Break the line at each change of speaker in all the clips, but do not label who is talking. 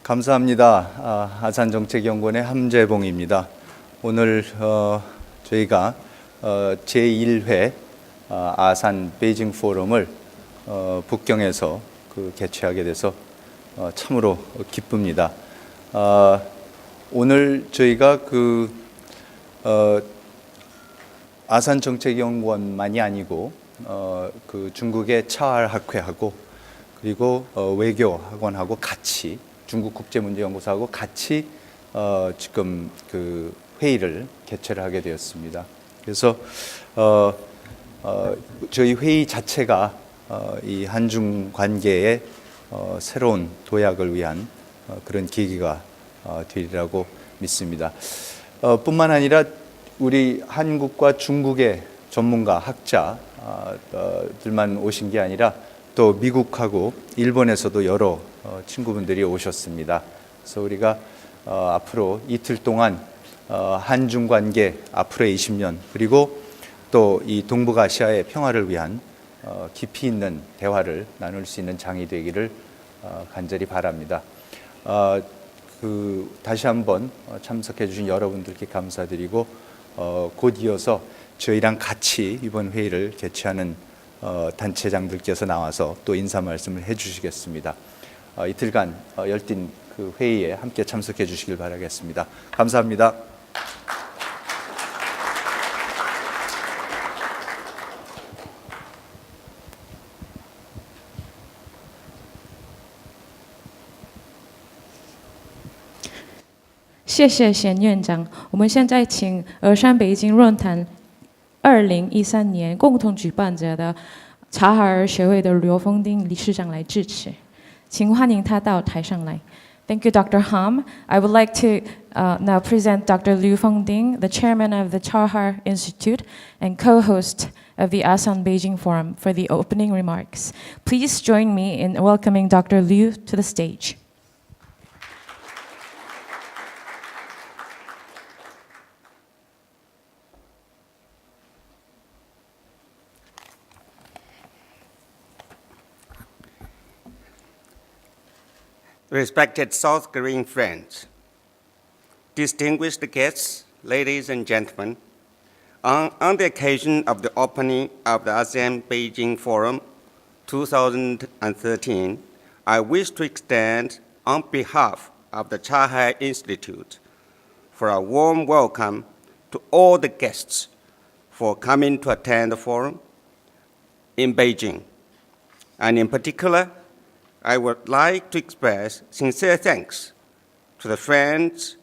감사합니다. 아산 정책연구원의 함재봉입니다. 오늘 저희가 제1회 아산 베이징 포럼을 북경에서 개최하게 돼서 참으로 기쁩니다. 오늘 저희가 아산 정책연구원만이 아니고 중국의 차알학회하고 그리고 외교학원하고 같이 중국 국제문제연구소하고 같이 지금 회의를 개최를 하게 되었습니다. 그래서 저희 회의 자체가 이 한중 관계의 새로운 도약을 위한 그런 계기가 되리라고 믿습니다. 뿐만 아니라 우리 한국과 중국의 전문가, 학자들만 오신 게 아니라 또 미국하고 일본에서도 여러 친구분들이 오셨습니다. 그래서 우리가 앞으로 이틀 동안 한중 관계 앞으로의 20년 그리고 또 이 동북아시아의 평화를 위한 깊이 있는 대화를 나눌 수 있는 장이 되기를 간절히 바랍니다. 다시 한번 참석해 주신 여러분들께 감사드리고 곧 이어서 저희랑 같이 이번 회의를 개최하는 단체장들께서 나와서 또 인사 말씀을 해주시겠습니다. 이틀간 열띤 회의에 함께 참석해 주시길 바라겠습니다. 감사합니다.
谢谢贤院长。我们现在请峨山北京论坛2013年共同举办者的察哈尔学会的刘峰丁理事长来致辞，请欢迎他到台上来。Thank you, Dr. Ham. I would like to now present Dr. Liu Fengding, the chairman of the Chahar Institute and co-host of the Asan Beijing Forum, for the opening remarks. Please join me in welcoming Dr. Liu to the stage.
Respected South Korean friends, distinguished guests, ladies and gentlemen, on the occasion of the opening of the ASEAN Beijing Forum 2013, I wish to extend on behalf of the Chahar Institute for a warm welcome to all the guests for coming to attend the forum in Beijing, and in particular, I would like to express sincere thanks to the friends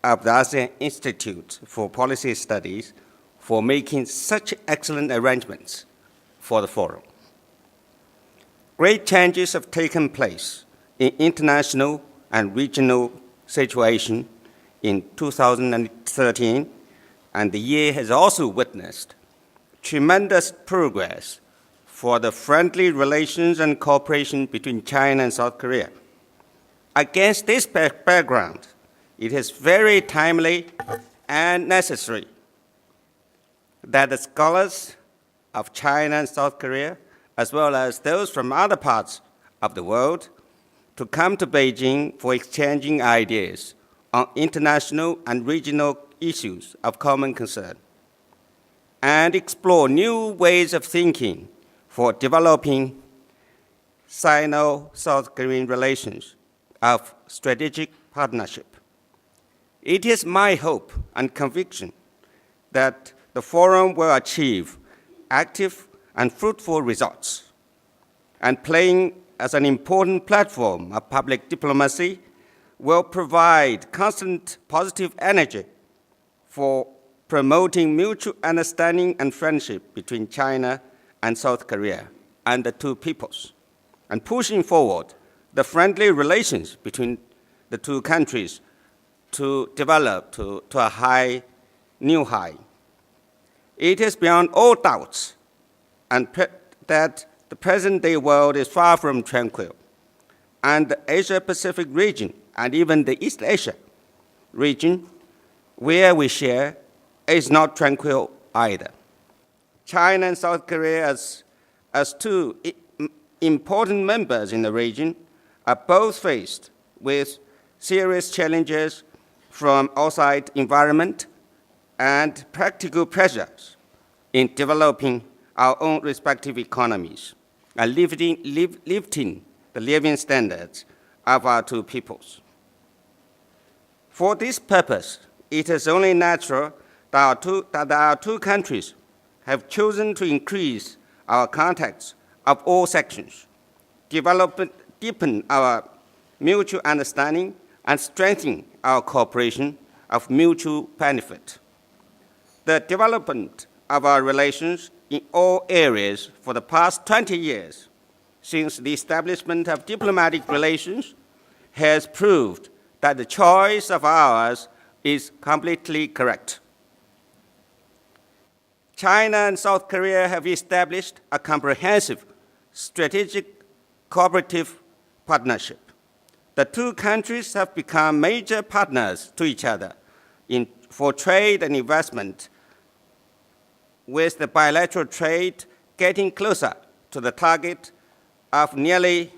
of the ASEAN Institute for Policy Studies for making such excellent arrangements for the forum. Great changes have taken place in international and regional situation in 2013, and the year has also witnessed tremendous progress for the friendly relations and cooperation between China and South Korea. Against this background, it is very timely and necessary that the scholars of China and South Korea, as well as those from other parts of the world, to come to Beijing for exchanging ideas on international and regional issues of common concern, and explore new ways of thinking for developing Sino-South Korean relations of strategic partnership. It is my hope and conviction that the forum will achieve active and fruitful results, and playing as an important platform of public diplomacy will provide constant positive energy for promoting mutual understanding and friendship between China and South Korea and the two peoples, and pushing forward the friendly relations between the two countries to develop to a new high. It is beyond all doubts that the present-day world is far from tranquil, and the Asia-Pacific region and even the East Asia region where we share is not tranquil either. China and South Korea, as two important members in the region, are both faced with serious challenges from outside environment and practical pressures in developing our own respective economies and lifting the living standards of our two peoples. For this purpose, it is only natural that our two countries have chosen to increase our contacts of all sections, deepen our mutual understanding, and strengthen our cooperation of mutual benefit. The development of our relations in all areas for the past 20 years, since the establishment of diplomatic relations, has proved that the choice of ours is completely correct. China and South Korea have established a comprehensive strategic cooperative partnership. The two countries have become major partners to each other for trade and investment, with the bilateral trade getting closer to the target of nearly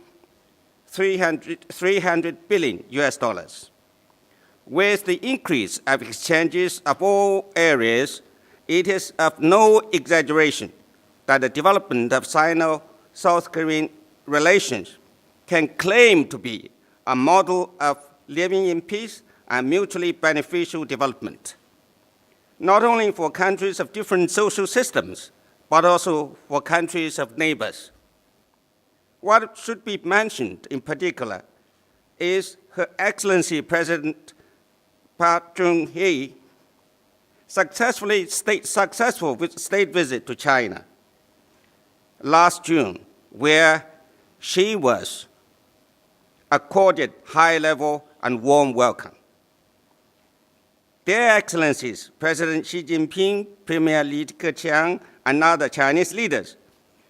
300 billion US dollars. With the increase of exchanges of all areas, it is of no exaggeration that the development of Sino-South Korean relations can claim to be a model of living in peace and mutually beneficial development, not only for countries of different social systems, but also for countries of neighbors. What should be mentioned in particular is Her Excellency President Park Chung-hee successful state visit to China last June, where she was accorded high-level and warm welcome. Their Excellencies, President Xi Jinping, Premier Li Keqiang, and other Chinese leaders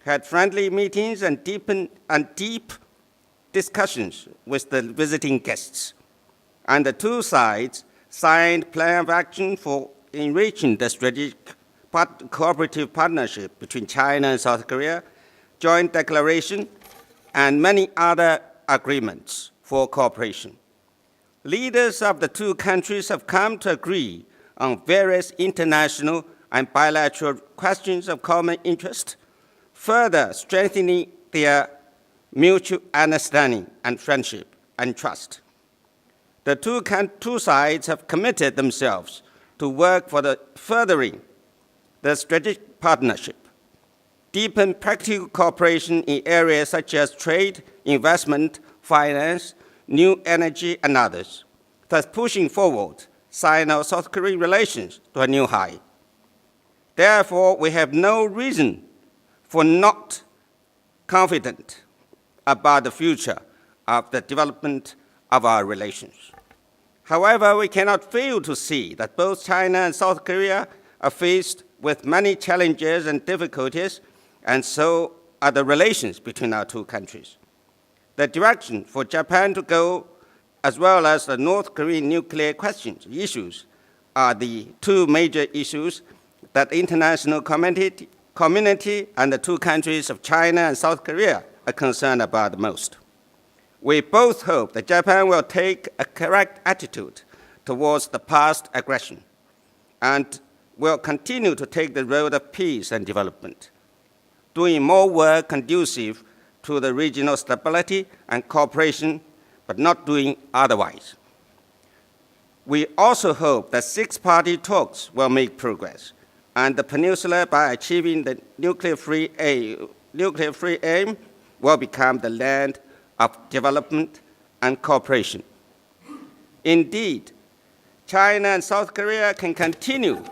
had friendly meetings and deep discussions with the visiting guests, and the two sides signed plan of action for enriching the strategic cooperative partnership between China and South Korea, joint declaration, and many other agreements for cooperation. Leaders of the two countries have come to agree on various international and bilateral questions of common interest, further strengthening their mutual understanding and friendship and trust. The two sides have committed themselves to work for the furthering the strategic partnership, deepen practical cooperation in areas such as trade, investment, finance, new energy, and others, thus pushing forward Sino-South Korean relations to a new high. Therefore, we have no reason for not confident about the future of the development of our relations. However, we cannot fail to see that both China and South Korea are faced with many challenges and difficulties, and so are the relations between our two countries. The direction for Japan to go, as well as the North Korean nuclear issues, are the two major issues that the international community and the two countries of China and South Korea are concerned about the most. We both hope that Japan will take a correct attitude towards the past aggression and will continue to take the road of peace and development, doing more work conducive to the regional stability and cooperation, but not doing otherwise. We also hope that six-party talks will make progress, and the peninsula, by achieving the nuclear-free aim, will become the land of development and cooperation. Indeed, China and South Korea can continue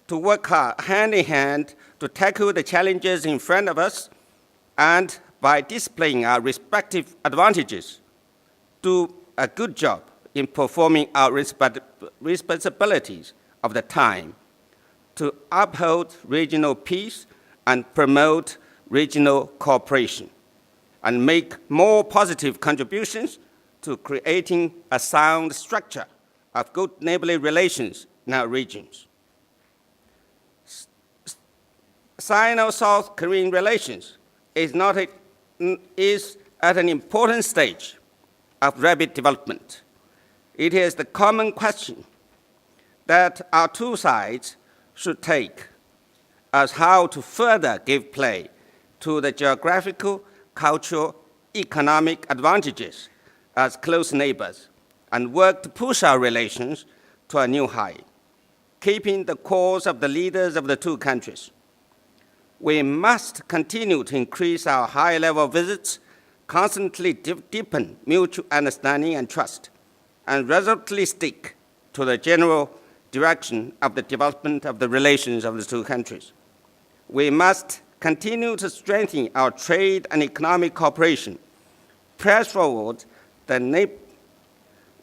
to work hard, hand in hand, to tackle the challenges in front of us, and by displaying our respective advantages, do a good job in performing our responsibilities of the time to uphold regional peace and promote regional cooperation, and make more positive contributions to creating a sound structure of good neighborly relations in our regions. Sino-South Korean relations is at an important stage of rapid development. It is the common question that our two sides should take as how to further give play to the geographical, cultural, economic advantages as close neighbors and work to push our relations to a new high, keeping the course of the leaders of the two countries. We must continue to increase our high-level visits, constantly deepen mutual understanding and trust, and resolutely stick to the general direction of the development of the relations of the two countries. We must continue to strengthen our trade and economic cooperation, press forward the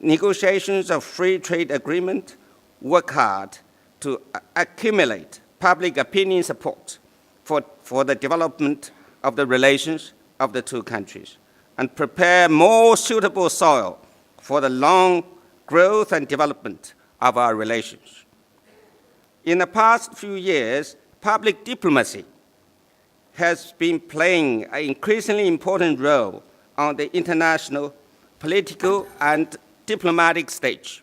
negotiations of free trade agreement, work hard to accumulate public opinion support for the development of the relations of the two countries, and prepare more suitable soil for the long growth and development of our relations. In the past few years, public diplomacy has been playing an increasingly important role on the international, political, and diplomatic stage,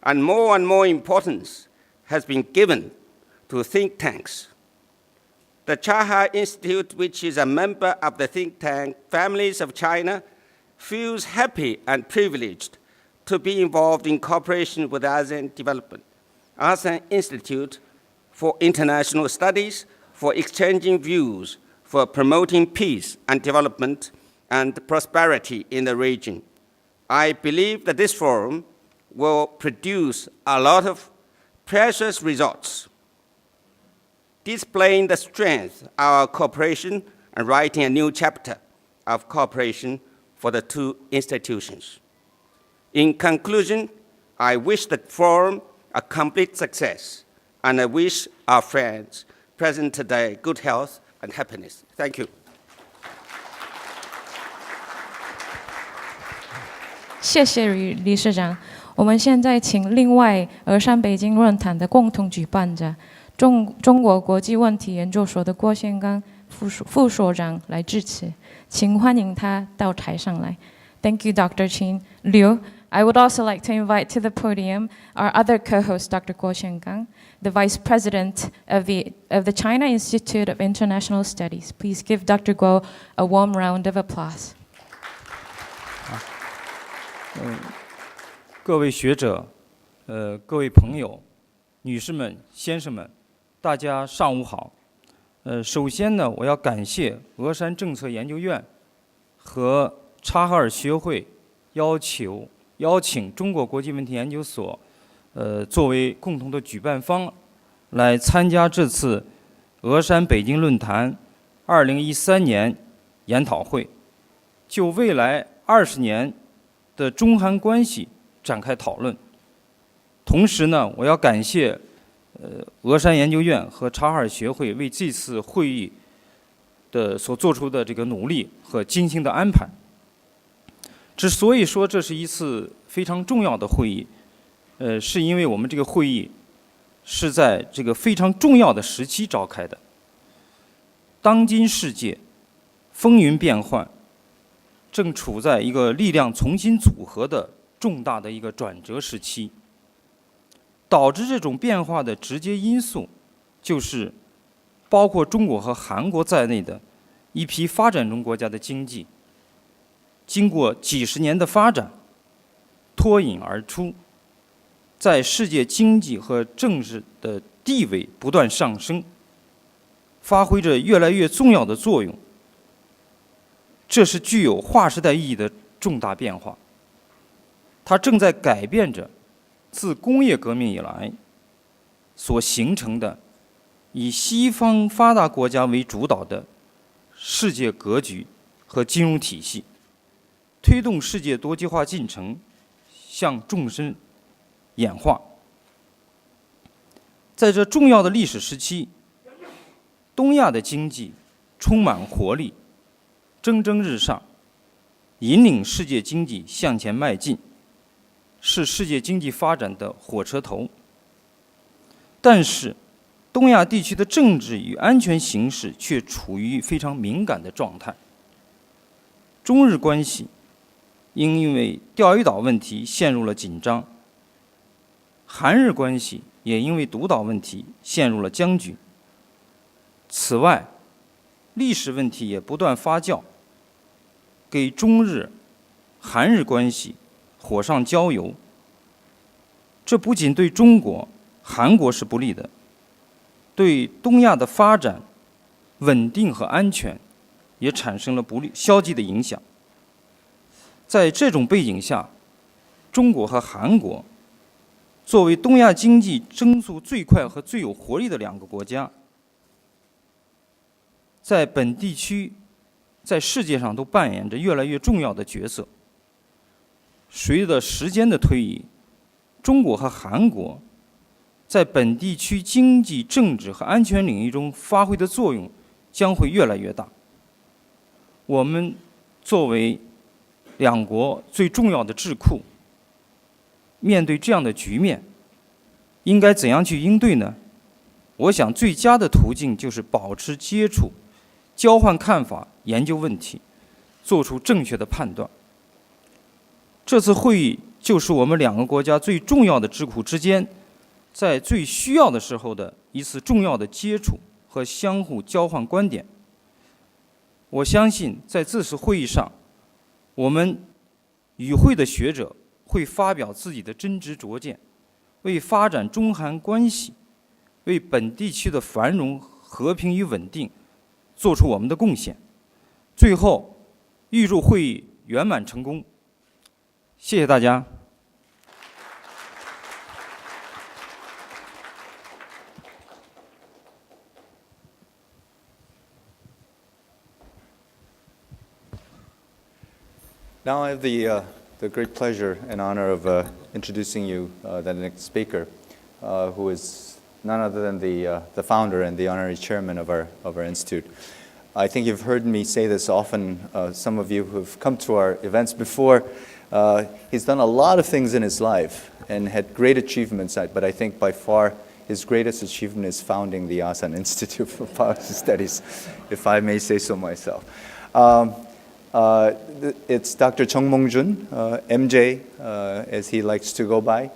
and more importance has been given to think tanks. The Chaha Institute, which is a member of the think tank Families of China, feels happy and privileged to be involved in cooperation with ASEAN Development, Asan Institute for International Studies, for exchanging views, for promoting peace and development and prosperity in the region. I believe that this forum will produce a lot of precious results, displaying the strength of our cooperation and writing a new chapter of cooperation for the two institutions. In conclusion, I wish the forum a complete success, and I wish our friends present today good health and happiness. Thank you.
谢谢理事长。我们现在请另外峨山北京论坛的共同举办者中国国际问题研究所的郭宪刚副所长来致辞，请欢迎他到台上来。Thank you, Dr. Qin Liu. I would also like to invite to the podium our other co-host, Dr. Guo Xiangang, the Vice President of the China Institute of International Studies. Please give Dr. Guo a warm round of applause.
各位学者，各位朋友，女士们、先生们，大家上午好。首先呢，我要感谢峨山政策研究院和察哈尔学会邀请中国国际问题研究所，作为共同的举办方，来参加这次峨山北京论坛2013年研讨会，就未来20年的中韩关系展开讨论。同时呢，我要感谢峨山研究院和察哈尔学会为这次会议的所做出的这个努力和精心的安排。之所以说这是一次非常重要的会议，是因为我们这个会议是在这个非常重要的时期召开的。当今世界风云变幻，正处在一个力量重新组合的重大的一个转折时期。导致这种变化的直接因素，就是包括中国和韩国在内的一批发展中国家的经济，经过几十年的发展，脱颖而出，在世界经济和政治的地位不断上升，发挥着越来越重要的作用。这是具有划时代意义的重大变化，它正在改变着自工业革命以来所形成的以西方发达国家为主导的世界格局和金融体系，推动世界多极化进程向纵深演化。在这重要的历史时期，东亚的经济充满活力，蒸蒸日上，引领世界经济向前迈进，是世界经济发展的火车头。但是东亚地区的政治与安全形势却处于非常敏感的状态。中日关系因为钓鱼岛问题陷入了紧张，韩日关系也因为独岛问题陷入了僵局。此外，历史问题也不断发酵，给中日、韩日关系火上浇油。这不仅对中国、韩国是不利的，对东亚的发展、稳定和安全也产生了消极的影响。在这种背景下，中国和韩国作为东亚经济增速最快和最有活力的两个国家，在本地区、在世界上都扮演着越来越重要的角色。随着时间的推移，中国和韩国在本地区经济、政治和安全领域中发挥的作用将会越来越大。我们作为两国最重要的智库，面对这样的局面，应该怎样去应对呢？我想最佳的途径就是保持接触，交换看法，研究问题，做出正确的判断。这次会议就是我们两个国家最重要的智库之间，在最需要的时候的一次重要的接触和相互交换观点。我相信在这次会议上，我们与会的学者会发表自己的真知灼见，为发展中韩关系、为本地区的繁荣、和平与稳定做出我们的贡献。最后，预祝会议圆满成功。谢谢大家。
Now I have the great pleasure and honor of introducing you the next speaker, who is none other than the founder and the honorary chairman of our institute. I think you've heard me say this often. Some of you who've come to our events before, he's done a lot of things in his life and had great achievements, but I think by far his greatest achievement is founding the Asan Institute for Policy Studies, if I may say so myself. It's Dr. Chung Joon, MJ, as he likes to go by.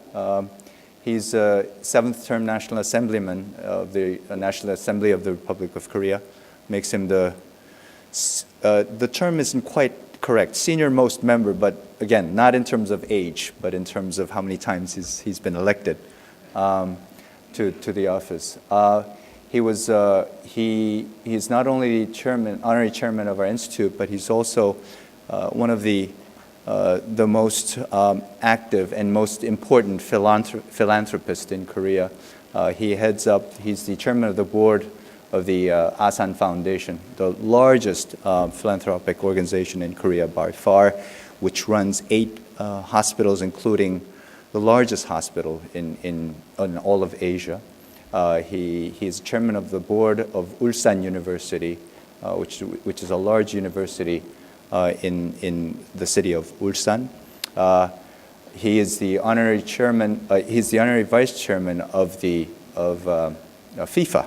He's a seventh-term National Assemblyman of the National Assembly of the Republic of Korea. Makes him the term isn't quite correct, senior most member, but again, not in terms of age, but in terms of how many times he's been elected to the office. He's not only chairman, honorary chairman of our institute, but he's also one of the most active and most important philanthropists in Korea. He's the chairman of the board of the Asan Foundation, the largest philanthropic organization in Korea by far, which runs 8 hospitals, including the largest hospital in all of Asia. He is chairman of the board of Ulsan University, which is a large university in the city of Ulsan. He is the honorary chairman. He's the honorary vice chairman of FIFA.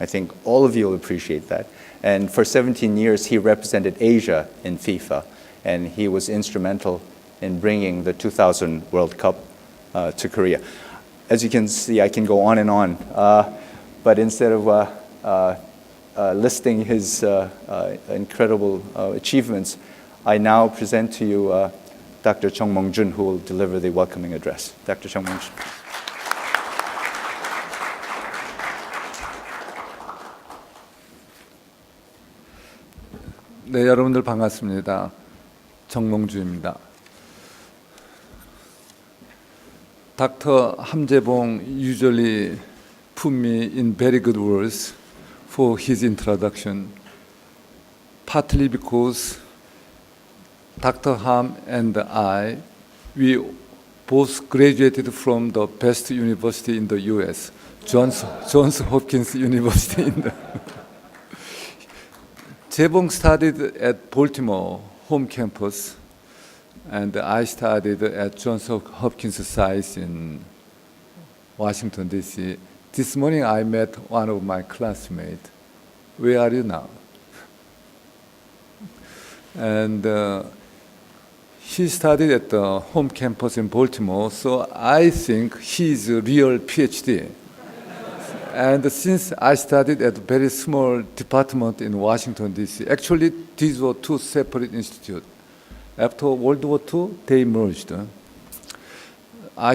I think all of you will appreciate that. And for 17 years, he represented Asia in FIFA, and he was instrumental in bringing the 2000 World Cup to Korea. As you can see, I can go on and on, but instead of listing his incredible achievements, I now present to you Dr. Chung Joon, who will deliver the welcoming address. Dr. Chung Joon.
네, 여러분들 반갑습니다. 정몽주입니다. Dr. Hamjae-bong usually put me in very good words for his introduction, partly because Dr. Ham and I, we both graduated from the best university in the U.S., Johns Hopkins University in the Jae-bong studied at Baltimore home campus, and I studied at Johns Hopkins science in Washington, D.C. This morning I met one of my classmates. Where are you now? And he studied at the home campus in Baltimore, so I think he's a real PhD. And since I studied at a very small department in Washington, D.C., actually these were two separate institutes. After World War II, they merged.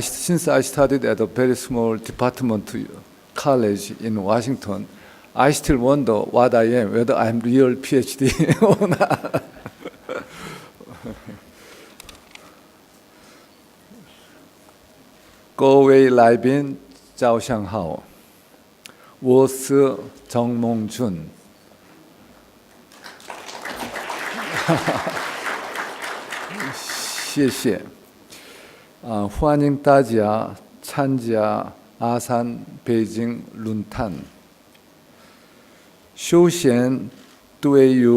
Since I studied at a very small department college in Washington, I still wonder what I am, whether I'm real PhD or not. 各位来宾早上好，我是정몽준。谢谢。欢迎大家参加阿산北京论坛。首先，对于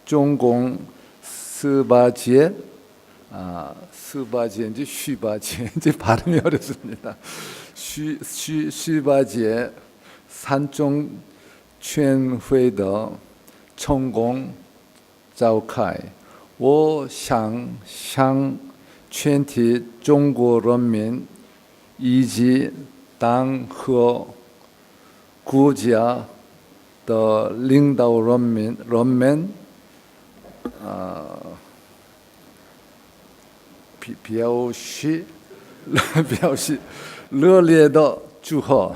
中共18届18제인지 18제인지 발음이 어렵습니다. 18届三中全会的成功召开，我想向全体中国人民以及党和国家的领导人民表示热烈的祝贺。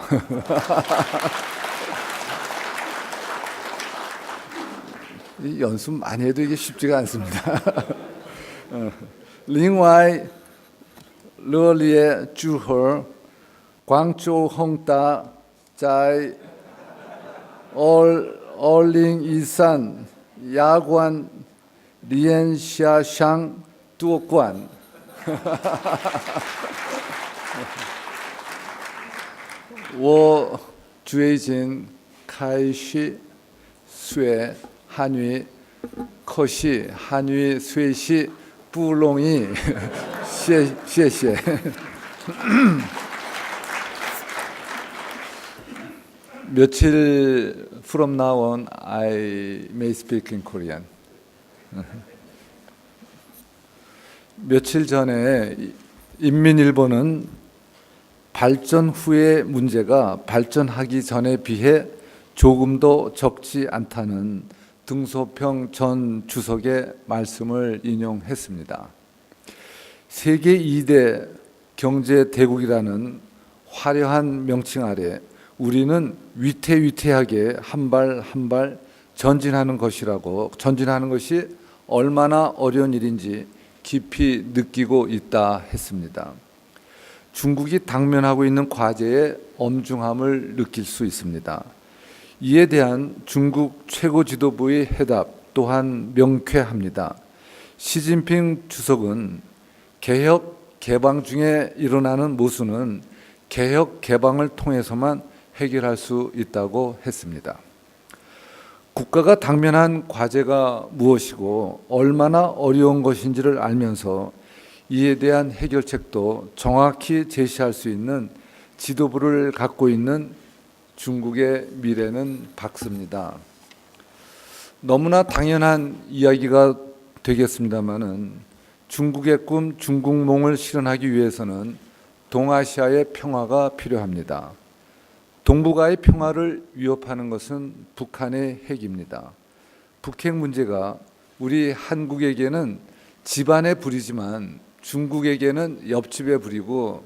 연습 많이 해도 이게 쉽지가 않습니다. 另外，热烈祝贺广州恒大在2023亚冠联赛上夺冠。我最近开始学汉语，可是汉语学习不容易。谢谢。며칠 from now on I may speak in Korean. 며칠 전에 인민일보는 발전 후의 문제가 발전하기 전에 비해 조금도 적지 않다는 등소평 전 주석의 말씀을 인용했습니다. 세계 2대 경제 대국이라는 화려한 명칭 아래 우리는 위태위태하게 한 발 한 발 전진하는 것이 얼마나 어려운 일인지 깊이 느끼고 있다 했습니다. 중국이 당면하고 있는 과제의 엄중함을 느낄 수 있습니다. 이에 대한 중국 최고 지도부의 해답 또한 명쾌합니다. 시진핑 주석은 개혁 개방 중에 일어나는 모순은 개혁 개방을 통해서만 해결할 수 있다고 했습니다. 국가가 당면한 과제가 무엇이고 얼마나 어려운 것인지를 알면서 이에 대한 해결책도 정확히 제시할 수 있는 지도부를 갖고 있는 중국의 미래는 밝습니다. 너무나 당연한 이야기가 되겠습니다마는 중국의 꿈 중국몽을 실현하기 위해서는 동아시아의 평화가 필요합니다. 동북아의 평화를 위협하는 것은 북한의 핵입니다. 북핵 문제가 우리 한국에게는 집안의 불이지만 중국에게는 옆집의 불이고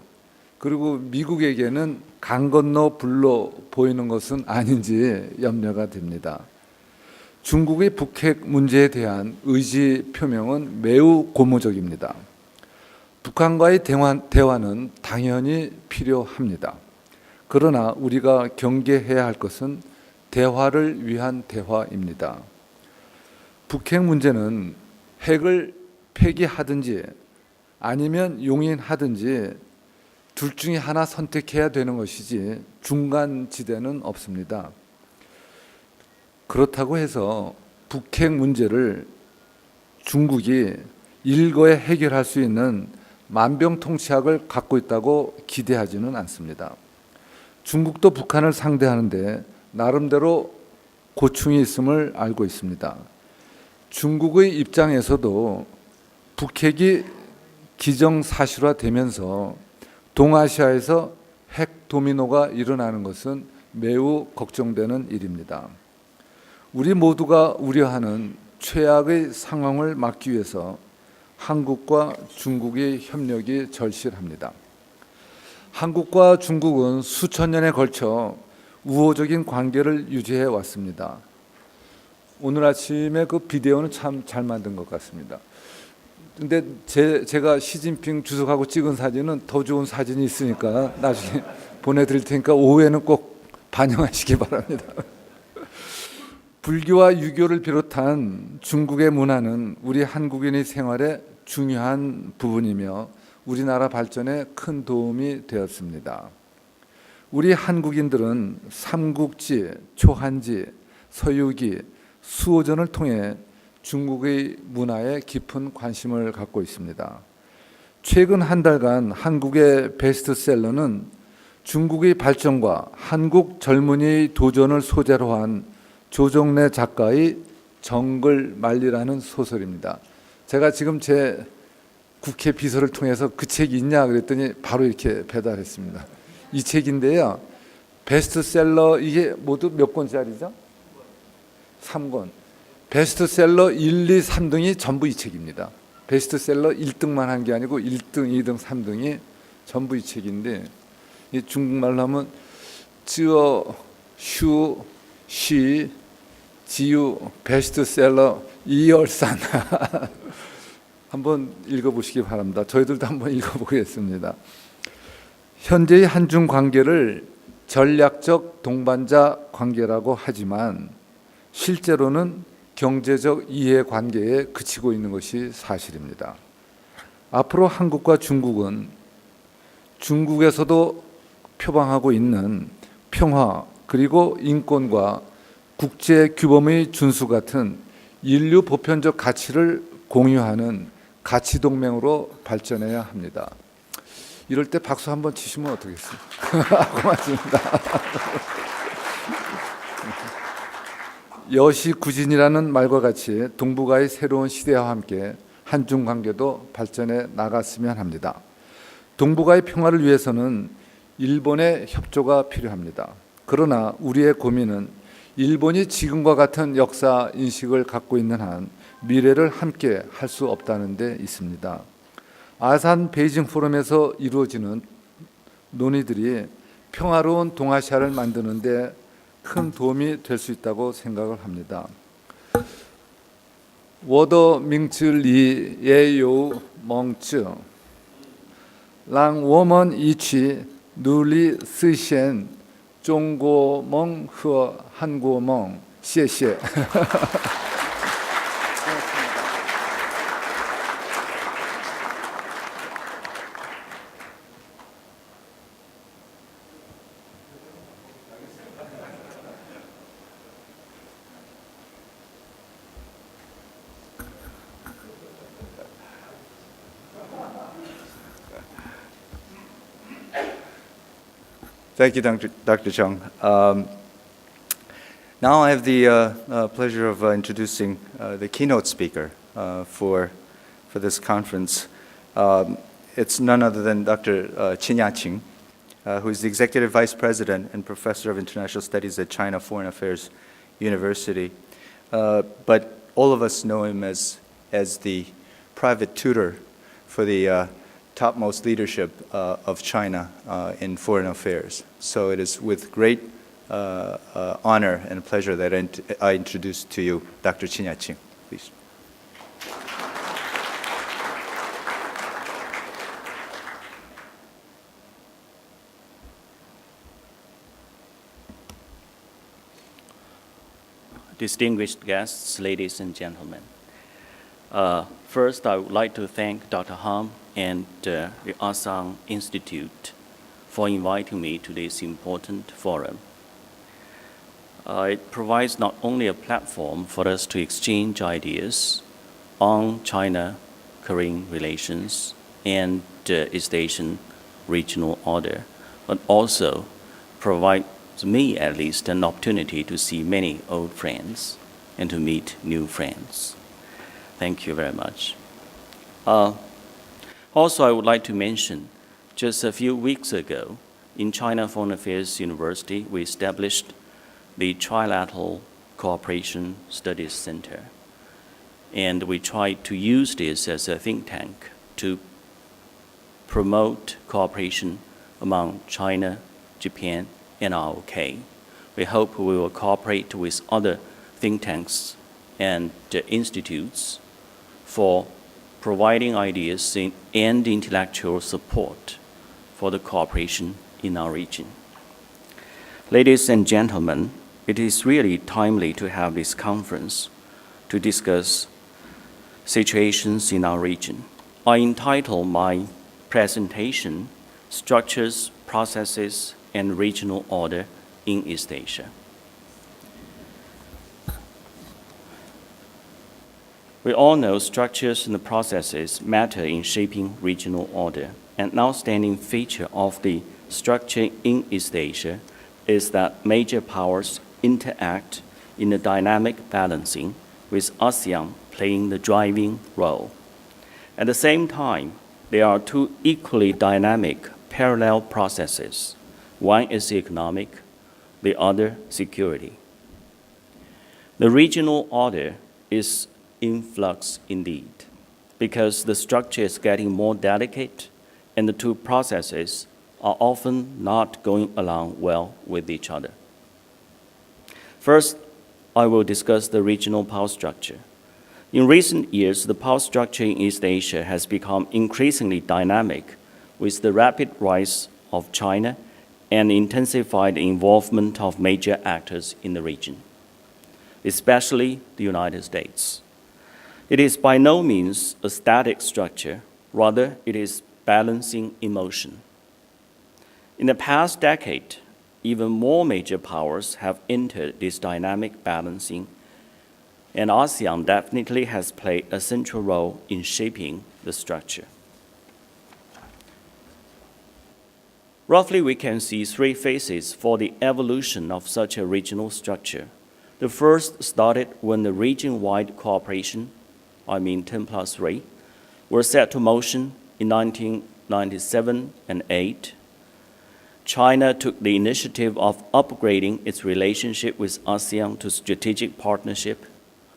그리고 미국에게는 강 건너 불로 보이는 것은 아닌지 염려가 됩니다. 중국의 북핵 문제에 대한 의지 표명은 매우 고무적입니다. 북한과의 대화는 당연히 필요합니다. 그러나 우리가 경계해야 할 것은 대화를 위한 대화입니다. 북핵 문제는 핵을 폐기하든지 아니면 용인하든지 둘 중에 하나 선택해야 되는 것이지 중간 지대는 없습니다. 그렇다고 해서 북핵 문제를 중국이 일거에 해결할 수 있는 만병통치약을 갖고 있다고 기대하지는 않습니다. 중국도 북한을 상대하는데 나름대로 고충이 있음을 알고 있습니다. 중국의 입장에서도 북핵이 기정사실화되면서 동아시아에서 핵 도미노가 일어나는 것은 매우 걱정되는 일입니다. 우리 모두가 우려하는 최악의 상황을 막기 위해서 한국과 중국의 협력이 절실합니다. 한국과 중국은 수천 년에 걸쳐 우호적인 관계를 유지해 왔습니다. 오늘 아침에 그 비디오는 참 잘 만든 것 같습니다. 근데 제가 시진핑 주석하고 찍은 사진은 더 좋은 사진이 있으니까 나중에 보내드릴 테니까 오후에는 꼭 반영하시기 바랍니다. 불교와 유교를 비롯한 중국의 문화는 우리 한국인의 생활에 중요한 부분이며 우리나라 발전에 큰 도움이 되었습니다. 우리 한국인들은 삼국지, 초한지, 서유기, 수호전을 통해 중국의 문화에 깊은 관심을 갖고 있습니다. 최근 한 달간 한국의 베스트셀러는 중국의 발전과 한국 젊은이의 도전을 소재로 한 조정래 작가의 정글만리라는 소설입니다. 제가 지금 제 국회 비서를 통해서 그 책이 있냐 그랬더니 바로 이렇게 배달했습니다. 이 책인데요. 베스트셀러 이게 모두 몇 권짜리죠? 3권. 베스트셀러 1, 2, 3등이 전부 이 책입니다. 베스트셀러 1등만 한 게 아니고 1등, 2등, 3등이 전부 이 책인데 이 중국말로 하면 쯔어, 슈, 쉬, 지유, 베스트셀러 이열산 한번 읽어보시기 바랍니다. 저희들도 한번 읽어보겠습니다. 현재의 한중 관계를 전략적 동반자 관계라고 하지만 실제로는 경제적 이해관계에 그치고 있는 것이 사실입니다. 앞으로 한국과 중국은 중국에서도 표방하고 있는 평화 그리고 인권과 국제규범의 준수 같은 인류 보편적 가치를 공유하는 가치동맹으로 발전해야 합니다. 이럴 때 박수 한번 치시면 어떻겠습니까? 고맙습니다. 여시구진이라는 말과 같이 동북아의 새로운 시대와 함께 한중 관계도 발전해 나갔으면 합니다. 동북아의 평화를 위해서는 일본의 협조가 필요합니다. 그러나 우리의 고민은 일본이 지금과 같은 역사 인식을 갖고 있는 한 미래를 함께 할 수 없다는 데 있습니다. 아산 베이징 포럼에서 이루어지는 논의들이 평화로운 동아시아를 만드는 데 큰 도움이 될 수 있다고 생각을 합니다. 我的名字里也有梦字，让我们一起努力实现中国梦和韩国梦。谢谢。
Thank you, Dr. Chung. Now I have the pleasure of introducing the keynote speaker for this conference. It's none other than Dr. Yaqing, who is the Executive Vice President and Professor of International Studies at China Foreign Affairs University. But all of us know him as the private tutor for the topmost leadership of China in foreign affairs. So it is with great honor and pleasure that I introduce to you Dr. Yaqing, please.
Distinguished guests, ladies and gentlemen. First, I would like to thank Dr. Ham and the Asan Institute for inviting me to this important forum. It provides not only a platform for us to exchange ideas on China-Korean relations and East Asian regional order, but also provides me, at least, an opportunity to see many old friends and to meet new friends. Thank you very much. Also, I would like to mention, just a few weeks ago, in China Foreign Affairs University, we established the Trilateral Cooperation Studies Center. And we tried to use this as a think tank to promote cooperation among China, Japan, and ROK. We hope we will cooperate with other think tanks and institutes for providing ideas and intellectual support for the cooperation in our region. Ladies and gentlemen, it is really timely to have this conference to discuss situations in our region. I entitle my presentation, Structures, Processes, and Regional Order in East Asia. We all know structures and processes matter in shaping regional order. An outstanding feature of the structure in East Asia is that major powers interact in a dynamic balancing, with ASEAN playing the driving role. At the same time, there are two equally dynamic parallel processes. One is economic, the other security. The regional order is in flux indeed, because the structure is getting more delicate and the two processes are often not going along well with each other. First, I will discuss the regional power structure. In recent years, the power structure in East Asia has become increasingly dynamic with the rapid rise of China and intensified involvement of major actors in the region, especially the United States. It is by no means a static structure, rather it is balancing in motion. In the past decade, even more major powers have entered this dynamic balancing, and ASEAN definitely has played a central role in shaping the structure. Roughly, we can see three phases for the evolution of such a regional structure. The first started when the region-wide cooperation, 10+3, were set to motion in 1997 and 8. China took the initiative of upgrading its relationship with ASEAN to strategic partnership,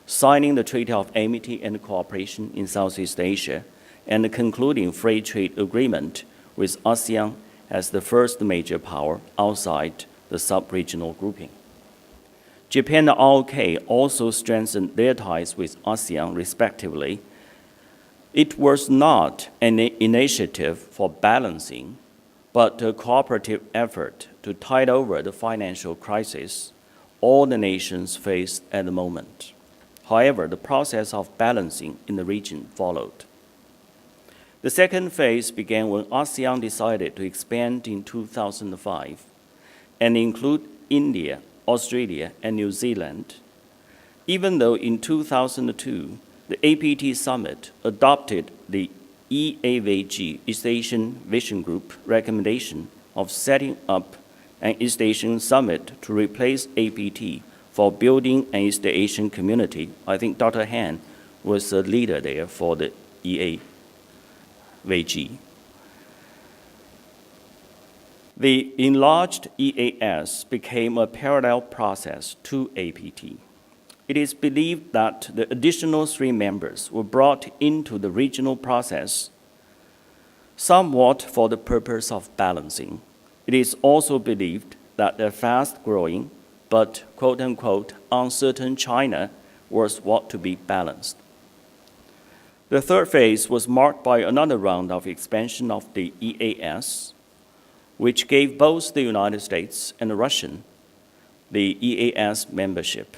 signing the Treaty of Amity and Cooperation in Southeast Asia, and concluding free trade agreement with ASEAN as the first major power outside the sub-regional grouping. Japan and ROK also strengthened their ties with ASEAN respectively. It was not an initiative for balancing, but a cooperative effort to tide over the financial crisis all the nations faced at the moment. However, the process of balancing in the region followed. The second phase began when ASEAN decided to expand in 2005 and include India, Australia, and New Zealand. Even though in 2002, the APT Summit adopted the EAVG, East Asian Vision Group, recommendation of setting up an East Asian Summit to replace APT for building an East Asian community. I think Dr. Han was the leader there for the EAVG. The enlarged EAS became a parallel process to APT. It is believed that the additional 3 members were brought into the regional process somewhat for the purpose of balancing. It is also believed that the fast-growing but quote-unquote uncertain China was what to be balanced. The third phase was marked by another round of expansion of the EAS, which gave both the United States and Russia the EAS membership.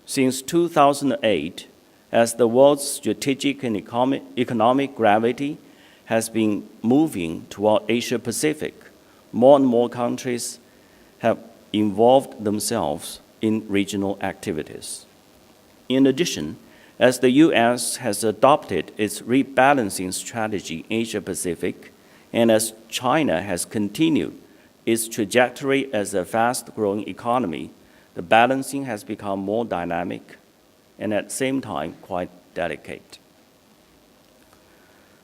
Since 2008, as the world's strategic and economic gravity has been moving toward Asia-Pacific, more and more countries have involved themselves in regional activities. In addition, as the U.S. has adopted its rebalancing strategy in Asia-Pacific, and as China has continued its trajectory as a fast-growing economy, the balancing has become more dynamic and at the same time quite delicate.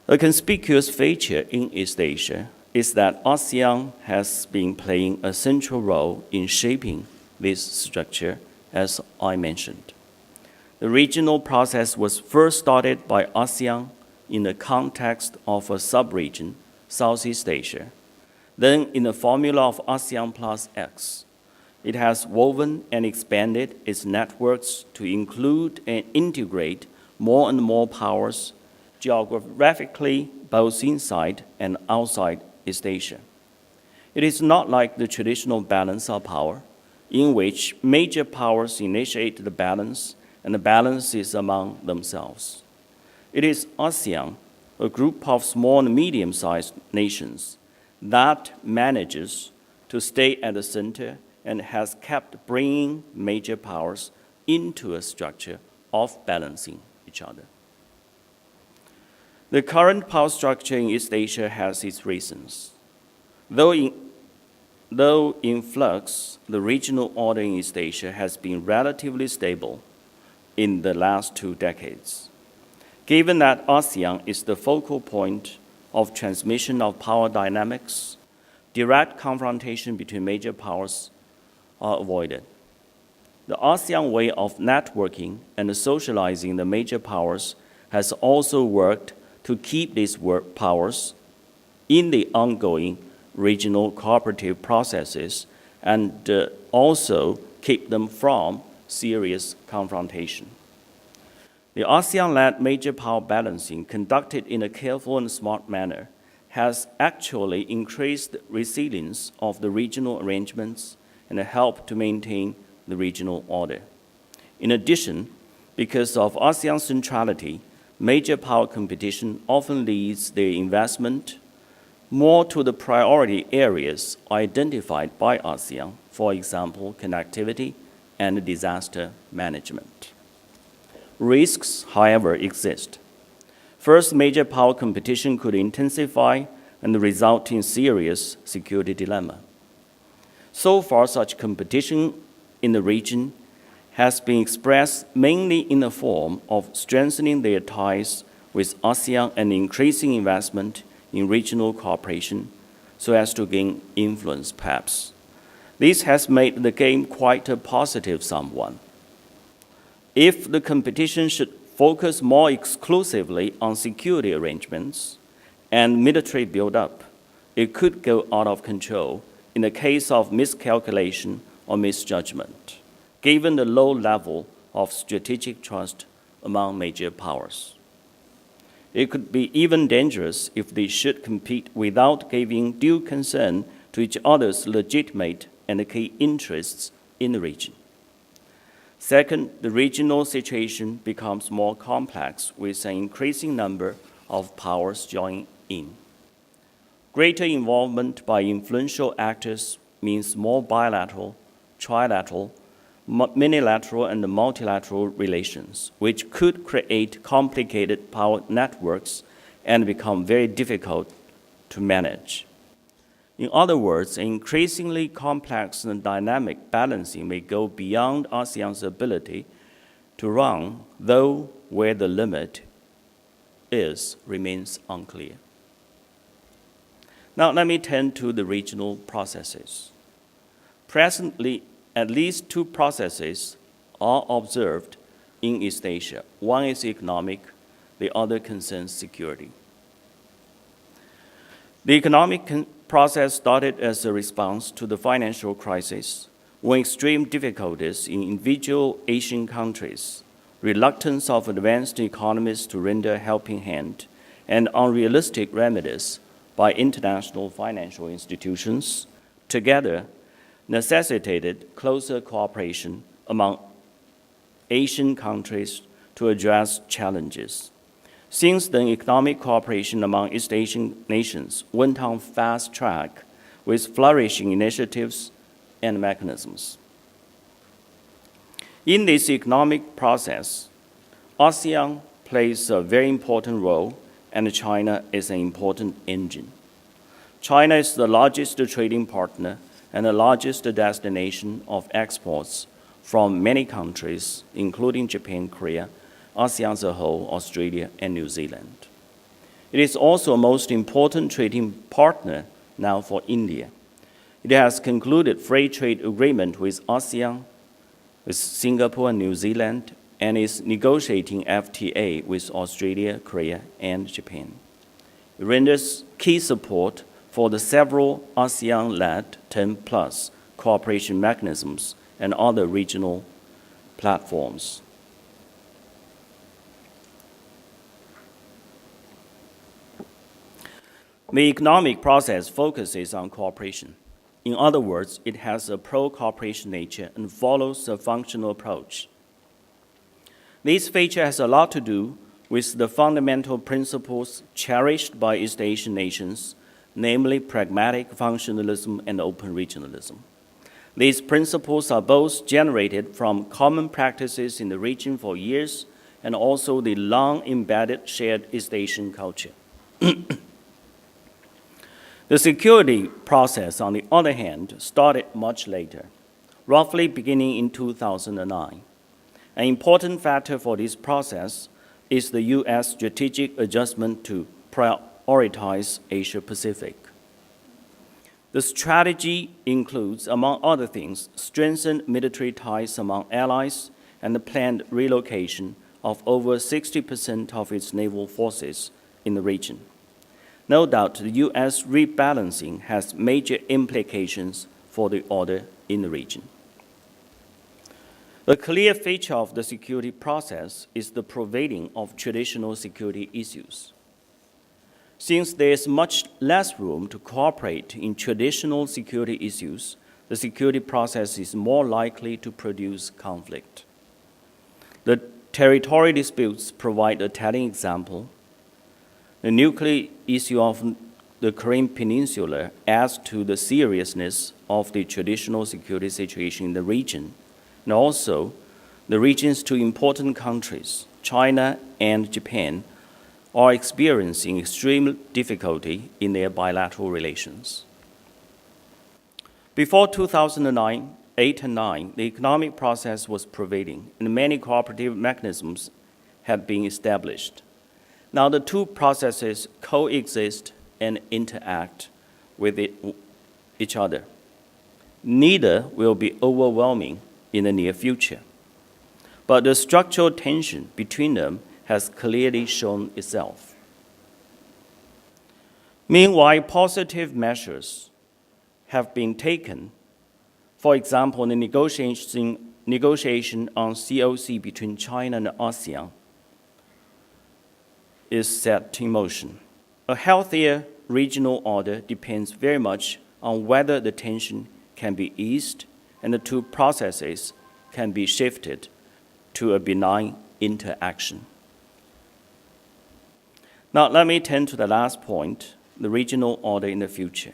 A conspicuous feature in East Asia is that ASEAN has been playing a central role in shaping this structure, as I mentioned. The regional process was first started by ASEAN in the context of a sub-region, Southeast Asia. Then, in the formula of ASEAN plus X, it has woven and expanded its networks to include and integrate more and more powers geographically both inside and outside East Asia. It is not like the traditional balance of power, in which major powers initiate the balance and the balance is among themselves. It is ASEAN, a group of small and medium-sized nations, that manages to stay at the center and has kept bringing major powers into a structure of balancing each other. The current power structure in East Asia has its reasons. Though in flux, the regional order in East Asia has been relatively stable in the last 2 decades. Given that ASEAN is the focal point of transmission of power dynamics, direct confrontation between major powers are avoided. The ASEAN way of networking and socializing the major powers has also worked to keep these powers in the ongoing regional cooperative processes and also keep them from serious confrontation. The ASEAN-led major power balancing, conducted in a careful and smart manner, has actually increased the resilience of the regional arrangements and helped to maintain the regional order. In addition, because of ASEAN's centrality, major power competition often leads their investment more to the priority areas identified by ASEAN, for example, connectivity and disaster management. Risks, however, exist. First, major power competition could intensify and result in serious security dilemma. So far, such competition in the region has been expressed mainly in the form of strengthening their ties with ASEAN and increasing investment in regional cooperation so as to gain influence, perhaps. This has made the game quite a positive one. If the competition should focus more exclusively on security arrangements and military build-up, it could go out of control in the case of miscalculation or misjudgment, given the low level of strategic trust among major powers. It could be even dangerous if they should compete without giving due concern to each other's legitimate and key interests in the region. Second, the regional situation becomes more complex with an increasing number of powers joining in. Greater involvement by influential actors means more bilateral, trilateral, minilateral, and multilateral relations, which could create complicated power networks and become very difficult to manage. In other words, an increasingly complex and dynamic balancing may go beyond ASEAN's ability to run, though where the limit is remains unclear. Now let me turn to the regional processes. Presently, at least 2 processes are observed in East Asia. One is economic, the other concerns security. The economic process started as a response to the financial crisis, when extreme difficulties in individual Asian countries, reluctance of advanced economies to render a helping hand, and unrealistic remedies by international financial institutions, together necessitated closer cooperation among Asian countries to address challenges. Since then, economic cooperation among East Asian nations went on fast track with flourishing initiatives and mechanisms. In this economic process, ASEAN plays a very important role, and China is an important engine. China is the largest trading partner and the largest destination of exports from many countries, including Japan, Korea, ASEAN as a whole, Australia, and New Zealand. It is also a most important trading partner now for India. It has concluded free trade agreement with ASEAN, with Singapore and New Zealand, and is negotiating FTA with Australia, Korea, and Japan. It renders key support for the several ASEAN-led 10+ cooperation mechanisms and other regional platforms. The economic process focuses on cooperation. In other words, it has a pro-cooperation nature and follows a functional approach. This feature has a lot to do with the fundamental principles cherished by East Asian nations, namely pragmatic functionalism and open regionalism. These principles are both generated from common practices in the region for years and also the long-embedded shared East Asian culture. The security process, on the other hand, started much later, roughly beginning in 2009. An important factor for this process is the U.S. strategic adjustment to prioritize Asia-Pacific. The strategy includes, among other things, strengthened military ties among allies and the planned relocation of over 60% of its naval forces in the region. No doubt, the U.S. rebalancing has major implications for the order in the region. A clear feature of the security process is the pervading of traditional security issues. Since there is much less room to cooperate in traditional security issues, the security process is more likely to produce conflict. The territory disputes provide a telling example. The nuclear issue of the Korean Peninsula adds to the seriousness of the traditional security situation in the region, and also the region's two important countries, China and Japan, are experiencing extreme difficulty in their bilateral relations. Before 2008 and 9, the economic process was prevailing, and many cooperative mechanisms had been established. Now the two processes coexist and interact with each other. Neither will be overwhelming in the near future, but the structural tension between them has clearly shown itself. Meanwhile, positive measures have been taken. For example, the negotiation on COC between China and ASEAN is set in motion. A healthier regional order depends very much on whether the tension can be eased and the two processes can be shifted to a benign interaction. Now, let me turn to the last point, the regional order in the future.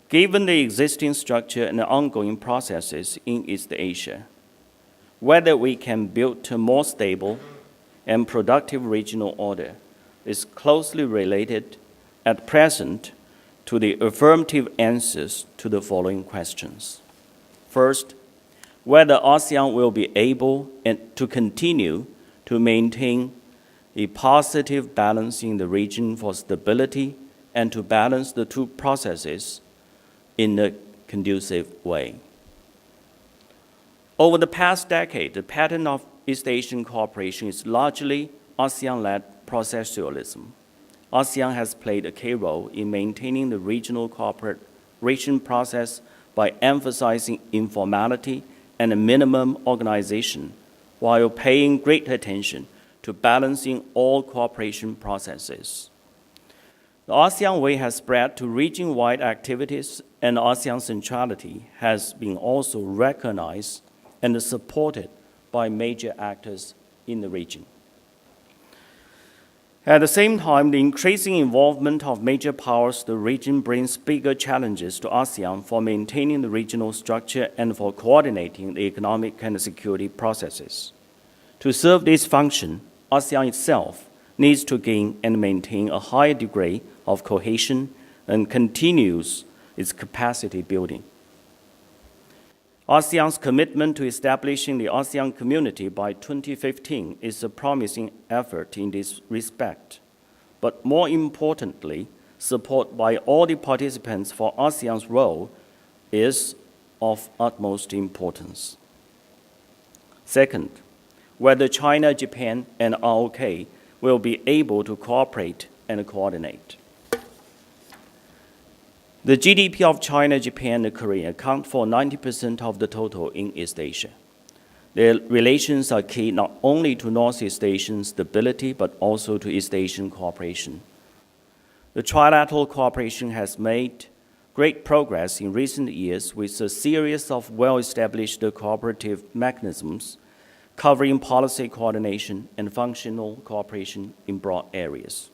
Given the existing structure and the ongoing processes in East Asia, whether we can build a more stable and productive regional order is closely related at present to the affirmative answers to the following questions. First, whether ASEAN will be able to continue to maintain a positive balance in the region for stability and to balance the two processes in a conducive way. Over the past decade, the pattern of East Asian cooperation is largely ASEAN-led processualism. ASEAN has played a key role in maintaining the regional cooperation process by emphasizing informality and a minimum organization, while paying great attention to balancing all cooperation processes. The ASEAN way has spread to region-wide activities, and ASEAN centrality has been also recognized and supported by major actors in the region. At the same time, the increasing involvement of major powers in the region brings bigger challenges to ASEAN for maintaining the regional structure and for coordinating the economic and security processes. To serve this function, ASEAN itself needs to gain and maintain a higher degree of cohesion and continues its capacity building. ASEAN's commitment to establishing the ASEAN community by 2015 is a promising effort in this respect. but more importantly, support by all the participants for ASEAN's role is of utmost importance. Second, whether China, Japan, and ROK will be able to cooperate and coordinate. The GDP of China, Japan, and Korea account for 90% of the total in East Asia. Their relations are key not only to Northeast Asian stability, but also to East Asian cooperation. The trilateral cooperation has made great progress in recent years with a series of well-established cooperative mechanisms covering policy coordination and functional cooperation in broad areas.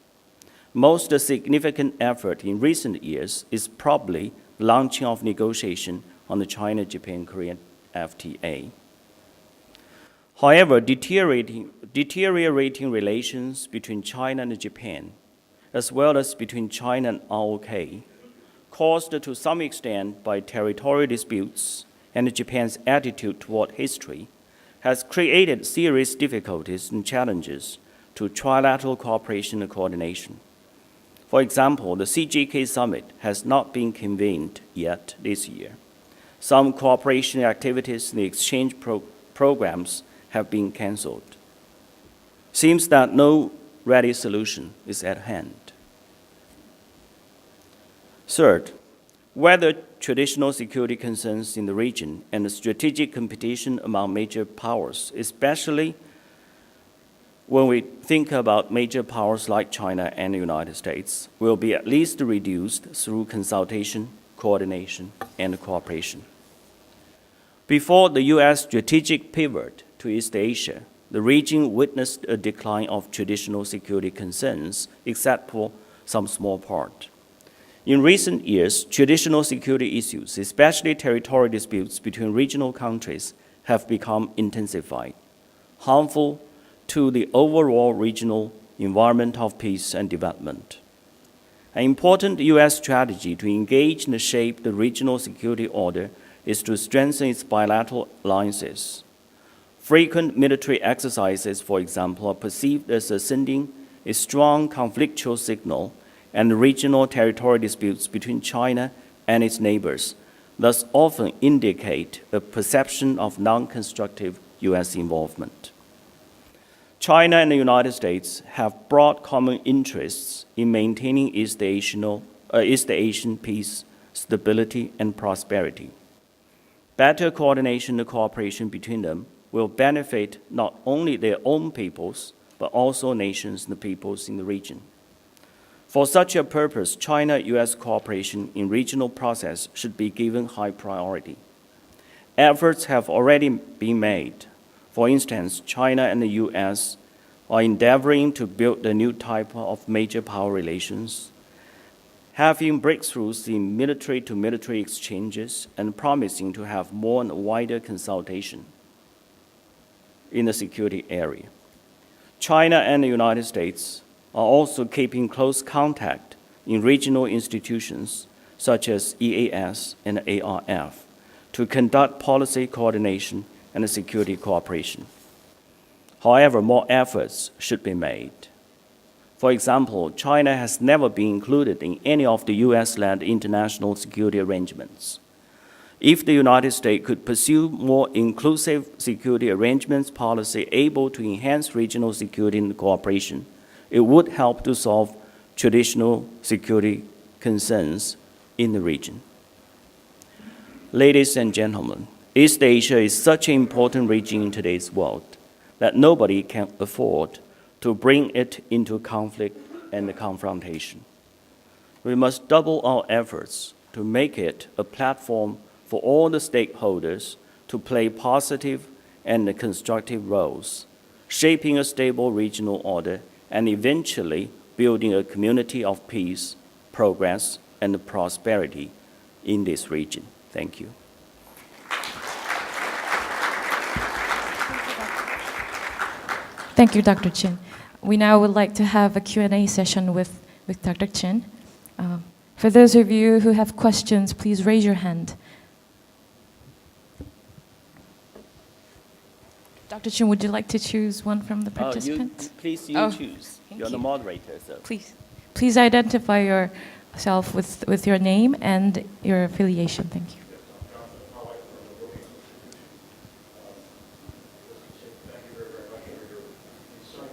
Most significant effort in recent years is probably the launching of negotiation on the China-Japan-Korea FTA. However, deteriorating relations between China and Japan, as well as between China and ROK, caused to some extent by territorial disputes and Japan's attitude toward history, has created serious difficulties and challenges to trilateral cooperation and coordination. For example, the CGK summit has not been convened yet this year. Some cooperation activities and exchange programs have been canceled. Seems that no ready solution is at hand. Third, whether traditional security concerns in the region and the strategic competition among major powers, especially when we think about major powers like China and the United States, will be at least reduced through consultation, coordination, and cooperation. Before the U.S. strategic pivot to East Asia, the region witnessed a decline of traditional security concerns, except for some small part. In recent years, traditional security issues, especially territorial disputes between regional countries, have become intensified, harmful to the overall regional environment of peace and development. An important U.S. strategy to engage and shape the regional security order is to strengthen its bilateral alliances. Frequent military exercises, for example, are perceived as sending a strong conflictual signal, and regional territorial disputes between China and its neighbors thus often indicate a perception of non-constructive U.S. involvement. China and the United States have broad common interests in maintaining East Asian peace, stability, and prosperity. Better coordination and cooperation between them will benefit not only their own peoples, but also nations and the peoples in the region. For such a purpose, China-U.S. cooperation in regional process should be given high priority. Efforts have already been made. For instance, China and the U.S. are endeavoring to build a new type of major power relations, having breakthroughs in military-to-military exchanges and promising to have more and wider consultation in the security area. China and the United States are also keeping close contact in regional institutions such as EAS and ARF to conduct policy coordination and security cooperation. However, more efforts should be made. For example, China has never been included in any of the US-led international security arrangements. If the United States could pursue more inclusive security arrangements policy able to enhance regional security and cooperation, it would help to solve traditional security concerns in the region. Ladies and gentlemen, East Asia is such an important region in today's world that nobody can afford to bring it into conflict and confrontation. We must double our efforts to make it a platform for all the stakeholders to play positive and constructive roles, shaping a stable regional order and eventually building a community of peace, progress, and prosperity in this region. Thank you.
Thank you, Dr. Chen. We now would like to have a Q&A session with Dr. Chen. For those of you who have questions, please raise your hand. Dr. Chung, would you like to choose one from the participants?
Please, you
Oh,
choose.
thank
You're the
you.
moderator, so.
Please identify yourself with your name and your affiliation. Thank you.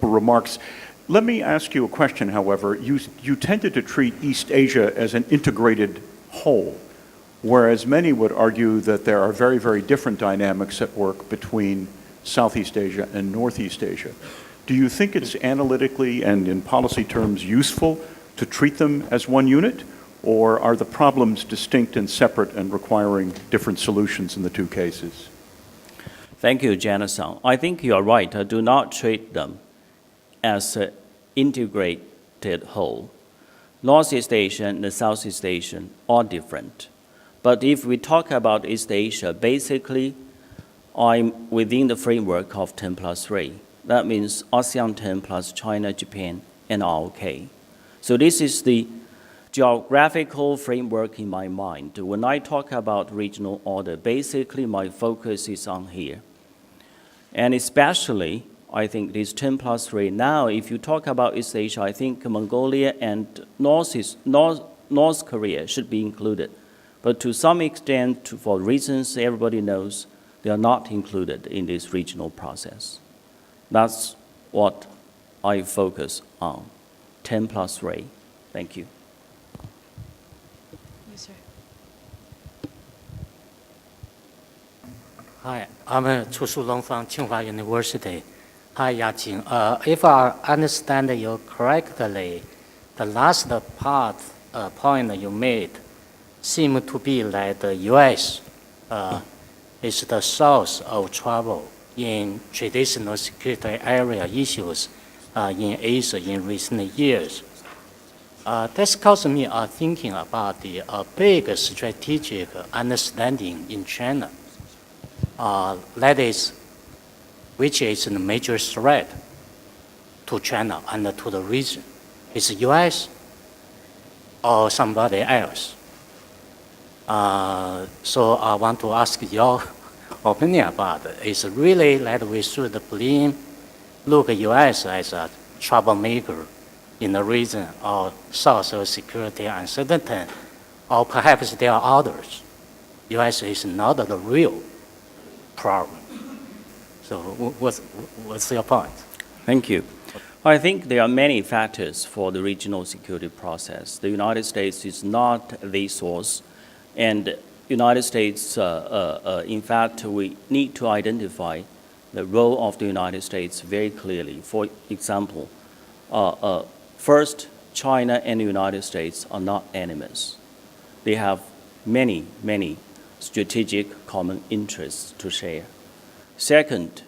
Remarks. Let me ask you a question, however. You tended to treat East Asia as an integrated whole, whereas many would argue that there are very, very different dynamics at work between Southeast Asia and Northeast Asia. Do you think it's analytically and in policy terms useful to treat them as one unit, or are the problems distinct and separate and requiring different solutions in the two cases?
Thank you, Asan. I think you are right. I do not treat them as an integrated whole. Northeast Asia and the Southeast Asia are different. But if we talk about East Asia, basically, I'm within the framework of 10+3. That means ASEAN 10 plus China, Japan, and ROK. So this is the geographical framework in my mind. When I talk about regional order, basically my focus is on here. And especially, I think this 10+3. Now, if you talk about East Asia, I think Mongolia and North Korea should be included. But to some extent, for reasons everybody knows, they are not included in this regional process. That's what I focus on, 10+3. Thank you.
Yes, sir.
Hi, I'm Chu Shulong from Tsinghua University. Hi, Yaqing. If I understand you correctly, the last point you made seemed to be that the U.S. Is the source of trouble in traditional security area issues in Asia in recent years. This caused me thinking about the big strategic understanding in China. That is, which is a major threat to China and to the region. Is the U.S. or somebody else? So I want to ask your opinion about it. Is it really that we should look at U.S. as a troublemaker in the region or source of security uncertainty, or perhaps there are others? U.S. is not the real problem. So what's your point?
Thank you. I think there are many factors for the regional security process. The United States is not the source, and United States, in fact, we need to identify the role of the United States very clearly. For example, first, China and the United States are not enemies. They have many, many strategic common interests to share. Second,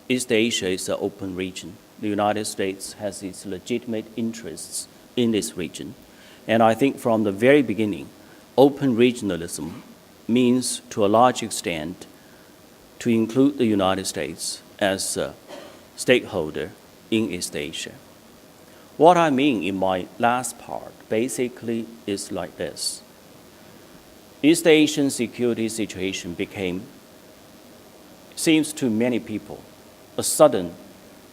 East Asia is an open region. The United States has its legitimate interests in this region. And I think from the very beginning, open regionalism means, to a large extent, to include the United States as a stakeholder in East Asia. What I mean in my last part basically is like this. East Asian security situation seems to many people, a sudden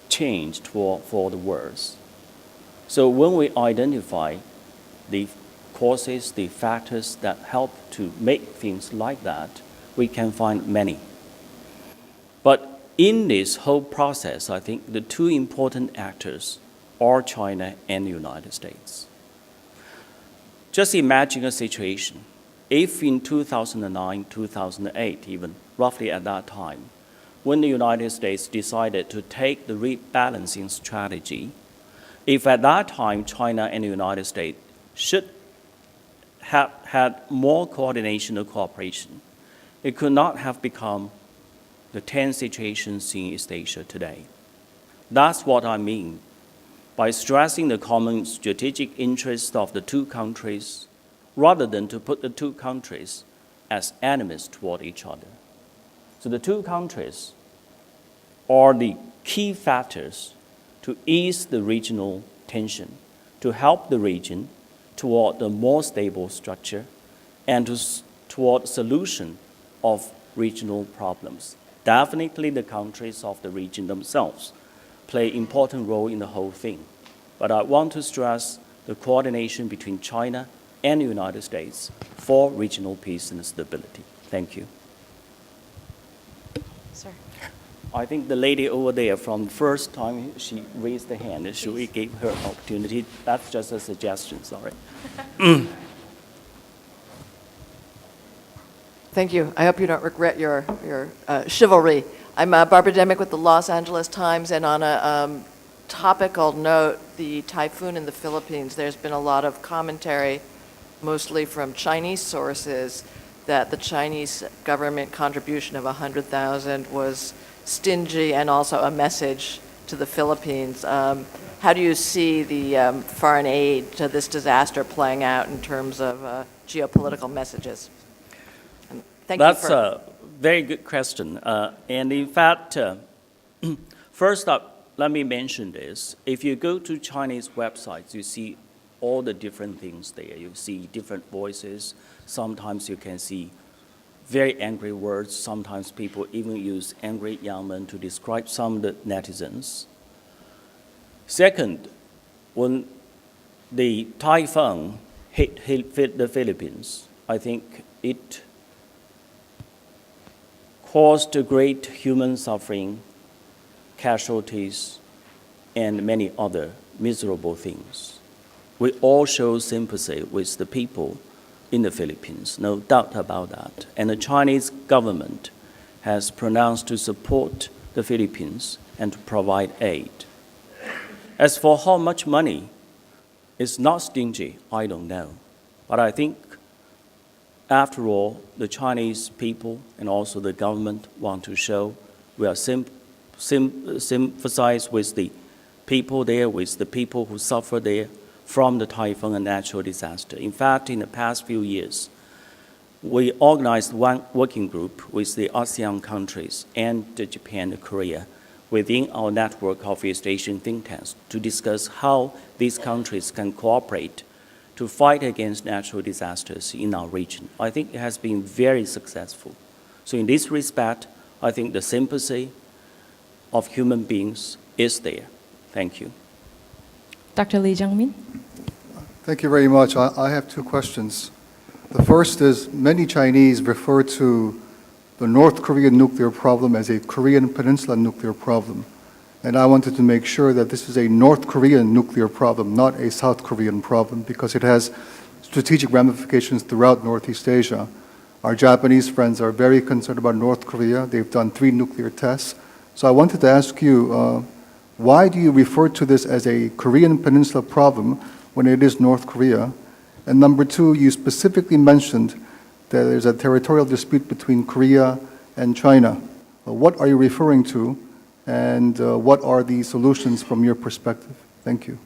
change for the worse. So when we identify the causes, the factors that help to make things like that, we can find many. But in this whole process, I think the two important actors are China and the United States. Just imagine a situation. If in 2009, 2008, even roughly at that time, when the United States decided to take the rebalancing strategy, if at that time China and the United States should have had more coordination or cooperation, it could not have become the tense situations in East Asia today. That's what I mean by stressing the common strategic interests of the two countries rather than to put the two countries as enemies toward each other. So the two countries are the key factors to ease the regional tension, to help the region toward a more stable structure and toward solution of regional problems. definitely the countries of the region themselves play an important role in the whole thing. But I want to stress the coordination between China and the United States for regional peace and stability. Thank you.
Sir.
I think the lady over there, from the first time she raised the hand, should we give her opportunity? That's just a suggestion, sorry.
Thank you. I hope you don't regret your chivalry. I'm Barbara Demick with the Los Angeles Times, and on a topical note, the typhoon in the Philippines, there's been a lot of commentary, mostly from Chinese sources, that the Chinese government contribution of $100,000 was stingy and also a message to the Philippines. How do you see the foreign aid to this disaster playing out in terms of geopolitical messages? And thank
That's
you for
a very good question. And in fact, first up, let me mention this. If you go to Chinese websites, you see all the different things there. You see different voices. Sometimes you can see very angry words. Sometimes people even use angry young men to describe some of the netizens. Second, when the typhoon hit the Philippines, I think it caused great human suffering, casualties, and many other miserable things. We all show sympathy with the people in the Philippines, no doubt about that. And the Chinese government has pronounced to support the Philippines and to provide aid. As for how much money is not stingy, I don't know. But I think, after all, the Chinese people and also the government want to show we are sympathize with the people there, with the people who suffer there from the typhoon and natural disaster. In fact, in the past few years, we organized one working group with the ASEAN countries and Japan and Korea within our network of East Asian think tanks to discuss how these countries can cooperate to fight against natural disasters in our region. I think it has been very successful. So in this respect, I think the sympathy of human beings is there. Thank you.
Dr. Lee Jung-min.
Thank you very much. I have two questions. The first is, many Chinese refer to the North Korean nuclear problem as a Korean Peninsula nuclear problem. And I wanted to make sure that this is a North Korean nuclear problem, not a South Korean problem, because it has strategic ramifications throughout Northeast Asia. Our Japanese friends are very concerned about North Korea. They've done 3 nuclear tests. So I wanted to ask you, why do you refer to this as a Korean Peninsula problem when it is North Korea? And number 2, you specifically mentioned that there's a territorial dispute between Korea and China. What are you referring to, and what are the solutions from your perspective? Thank you.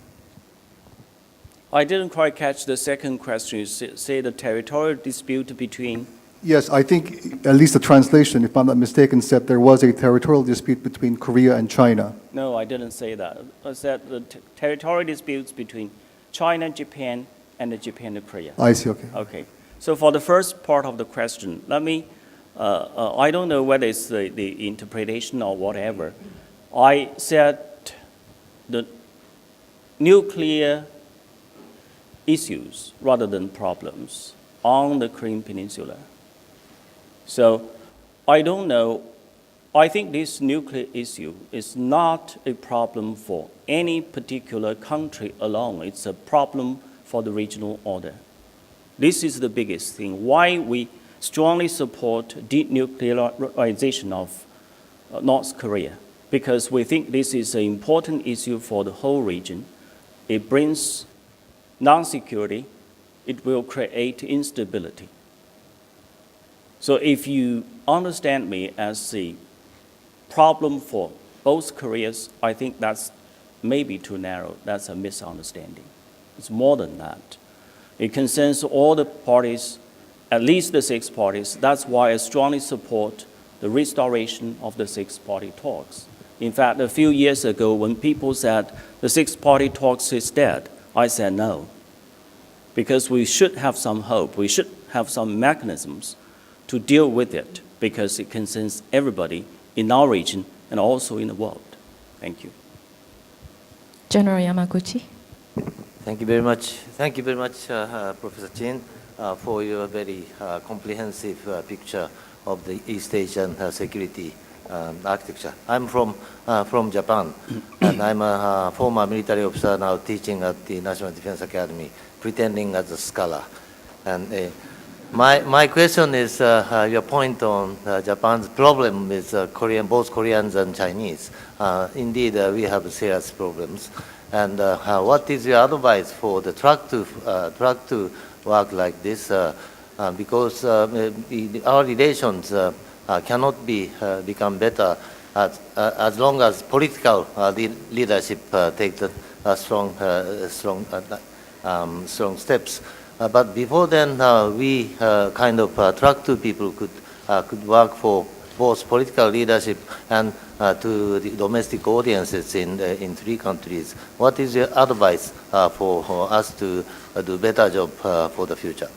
I didn't quite catch the second question. You say the territorial dispute between...
Yes, I think at least the translation, if I'm not mistaken, said there was a territorial dispute between Korea and China.
No, I didn't say that. I said the territorial disputes between China, Japan, and Japan and Korea.
I see, okay.
Okay. So for the first part of the question, let me, I don't know whether it's the interpretation or whatever. I said the nuclear issues rather than problems on the Korean Peninsula. So I don't know. I think this nuclear issue is not a problem for any particular country alone. It's a problem for the regional order. This is the biggest thing. Why we strongly support denuclearization of North Korea. Because we think this is an important issue for the whole region. It brings non-security. It will create instability. So if you understand me as a problem for both Koreas, I think that's maybe too narrow. That's a misunderstanding. It's more than that. It concerns all the parties, at least the 6 parties. That's why I strongly support the restoration of the 6-party talks. In fact, a few years ago, when people said the 6-party talks is dead, I said no. Because we should have some hope. We should have some mechanisms to deal with it, because it concerns everybody in our region and also in the world. Thank you.
General Yamaguchi.
Thank you very much. Thank you very much, Professor Chin, for your very comprehensive picture of the East Asian security architecture. I'm from Japan, and I'm a former military officer now teaching at the National Defense Academy, pretending as a scholar. And my question is your point on Japan's problem with both Koreans and Chinese. Indeed, we have serious problems. And what is your advice for the track to work like this? Because our relations cannot become better as long as political leadership takes strong steps. But before then, we kind of track to people could work for both political leadership and to the domestic audiences in three countries. What is your advice for us to do better job for the future?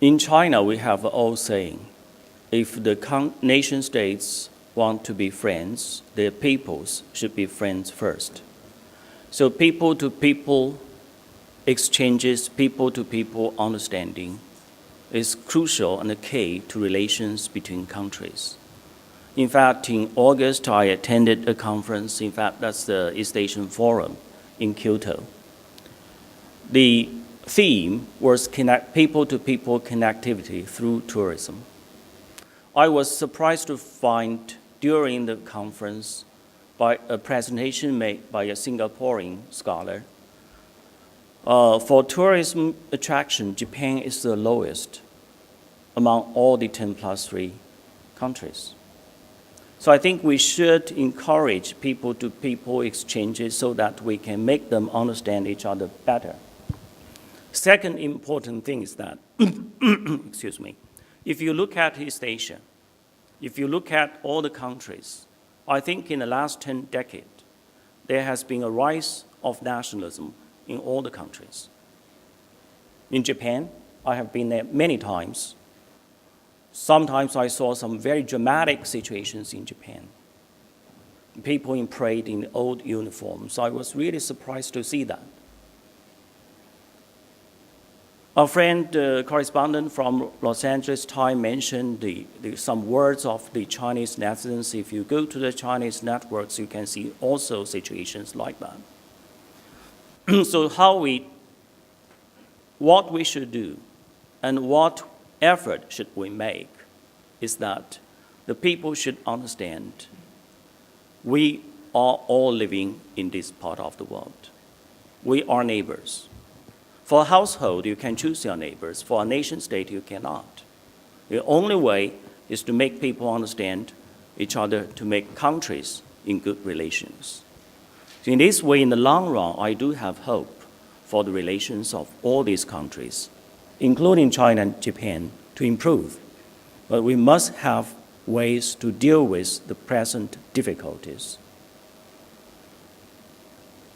In China, we have an old saying, if the nation states want to be friends, their peoples should be friends first. So people-to-people exchanges, people-to-people understanding is crucial and a key to relations between countries. In fact, in August, I attended a conference. In fact, that's the East Asian Forum in Kyoto. The theme was people-to-people connectivity through tourism. I was surprised to find during the conference by a presentation made by a Singaporean scholar. For tourism attraction, Japan is the lowest among all the 10+3 countries. So I think we should encourage people-to-people exchanges so that we can make them understand each other better. Second important thing is that, excuse me, if you look at East Asia, if you look at all the countries, I think in the last 10 decades, there has been a rise of nationalism in all the countries. In Japan, I have been there many times. Sometimes I saw some very dramatic situations in Japan. People in parade in old uniforms. I was really surprised to see that. Our friend, correspondent from Los Angeles Times mentioned some words of the Chinese netizens. If you go to the Chinese networks, you can see also situations like that. So what we should do and what effort should we make is that the people should understand we are all living in this part of the world. We are neighbors. For a household, you can choose your neighbors. For a nation state, you cannot. The only way is to make people understand each other, to make countries in good relations. So in this way, in the long run, I do have hope for the relations of all these countries, including China and Japan, to improve. But we must have ways to deal with the present difficulties.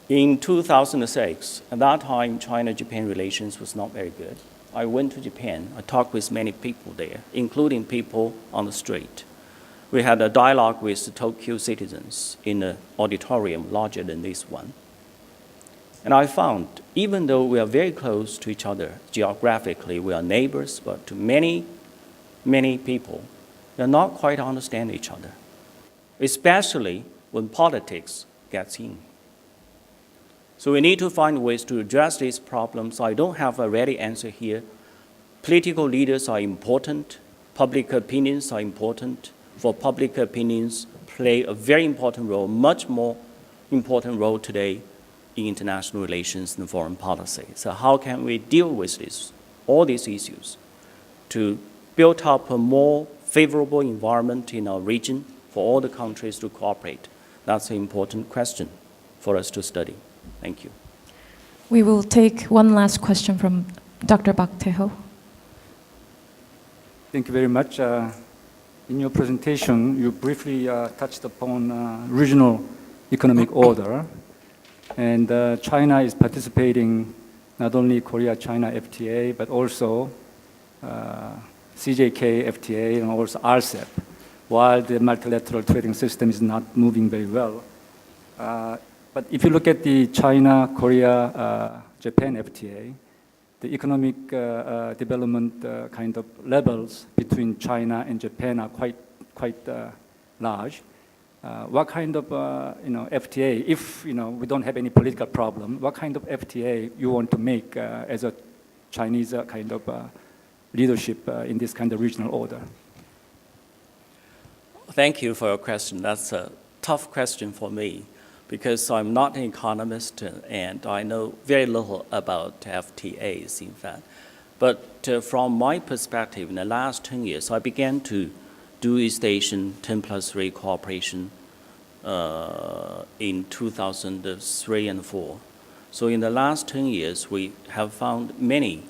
In 2006, at that time, China-Japan relations was not very good. I went to Japan. I talked with many people there, including people on the street. We had a dialogue with the Tokyo citizens in an auditorium larger than this one. And I found, even though we are very close to each other, geographically we are neighbors, but to many, many people, they are not quite understand each other, especially when politics gets in. So we need to find ways to address these problems. I don't have a ready answer here. Political leaders are important. Public opinions are important. For public opinions play a very important role, much more important role today in international relations and foreign policy. So how can we deal with all these issues to build up a more favorable environment in our region for all the countries to cooperate? That's an important question for us to study. Thank you.
We will take one last question from Dr. Bak Tae-ho.
Thank you very much. In your presentation, you briefly touched upon regional economic order. And China is participating not only Korea-China FTA, but also CJK, FTA, and also RCEP, while the multilateral trading system is not moving very well. But if you look at the China, Korea, Japan FTA, the economic development kind of levels between China and Japan are quite large. What kind of FTA, if we don't have any political problem, what kind of FTA you want to make as a Chinese kind of leadership in this kind of regional order?
Thank you for your question. That's a tough question for me because I'm not an economist and I know very little about FTAs, in fact. But from my perspective, in the last 10 years, I began to do East Asian 10+3 cooperation in 2003 and 4. So in the last 10 years, we have found many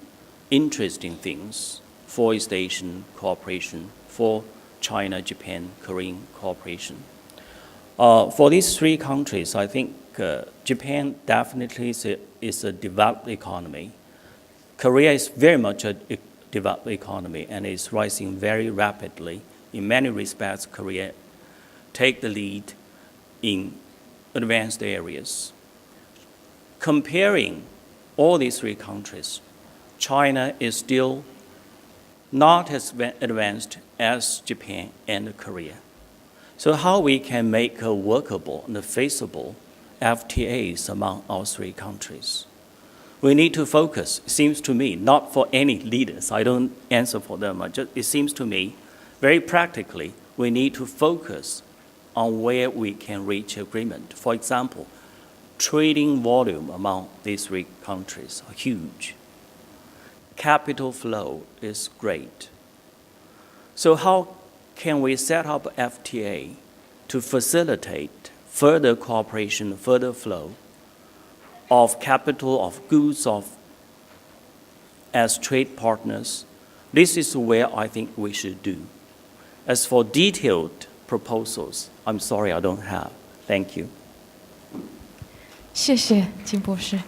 interesting things for East Asian cooperation, for China, Japan, Korean cooperation. For these three countries, I think Japan definitely is a developed economy. Korea is very much a developed economy and is rising very rapidly. In many respects, Korea take the lead in advanced areas. Comparing all these three countries, China is still not as advanced as Japan and Korea. So how we can make a workable and feasible FTAs among our three countries? We need to focus, it seems to me, not for any leaders, I don't answer for them, it seems to me, very practically, we need to focus on where we can reach agreement. For example, trading volume among these three countries are huge. Capital flow is great. So how can we set up FTA to facilitate further cooperation, further flow of capital, of goods, as trade partners? This is where I think we should do. As for detailed proposals, I'm sorry I don't have. Thank you.
谢谢金博士。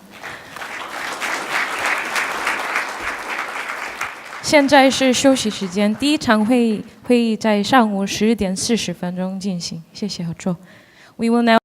现在是休息时间，第一场会议在上午11点40分进行。谢谢合作。We will now